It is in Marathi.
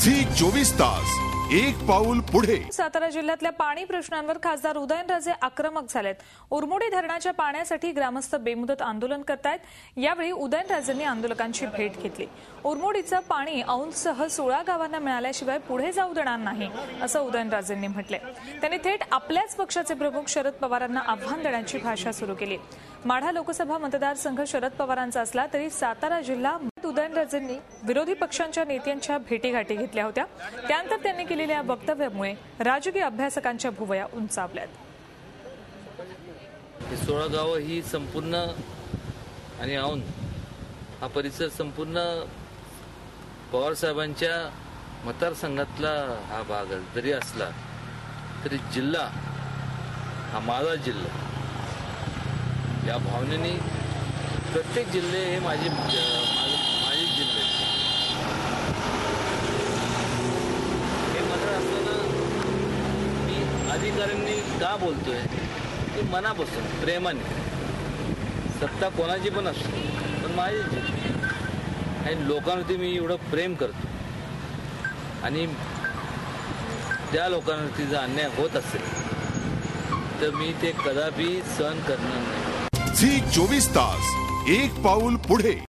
झी 24 तास एक पाऊल पुढे। सातारा जिल्ह्यातल्या पाणी प्रश्नांवर खासदार उदयनराजे आक्रमक झालेत। उरमोडी धरणाच्या पाण्यासाठी ग्रामस्थ बेमुदत आंदोलन करतायत। यावेळी उदयनराजेंनी आंदोलकांची भेट घेतली। उरमोडीचं पाणी औंधसह 16 गावांना मिळाल्याशिवाय पुढे जाऊ देणार नाही असं उदयनराजेंनी म्हटलंय। त्यांनी थेट आपल्याच पक्षाचे प्रमुख शरद पवारांना आव्हान देण्याची भाषा सुरू केली। माढा लोकसभा मतदारसंघ शरद पवारांचा असला तरी सातारा जिल्हा उदयनराजेंनी विरोधी पक्षांच्या नेत्यांच्या भेटीगाठी घेतल्या होत्या। त्यानंतर त्यांनी केलेल्या वक्तव्यामुळे राजकीय अभ्यासकांच्या भुवया उंचावल्यात। 16 गावं ही संपूर्ण आणि औंध हा परिसर संपूर्ण पवार साहेबांच्या मतदारसंघातला हा भाग जरी असला तरी जिल्हा हा माझा जिल्हा या भावनेने प्रत्येक जिल्हे हे माझे जिल्हे हे मात्र असताना मी अधिकाऱ्यांनी का बोलतोय ते मनापासून प्रेमाने। सत्ता कोणाची पण असते पण माझी जिल्हे आणि लोकांवरती मी एवढं प्रेम करतो आणि त्या लोकांवरती जर अन्याय होत असेल तर मी ते कदापि सहन करणार नाही। झी 24 तास एक पाऊल पुढे।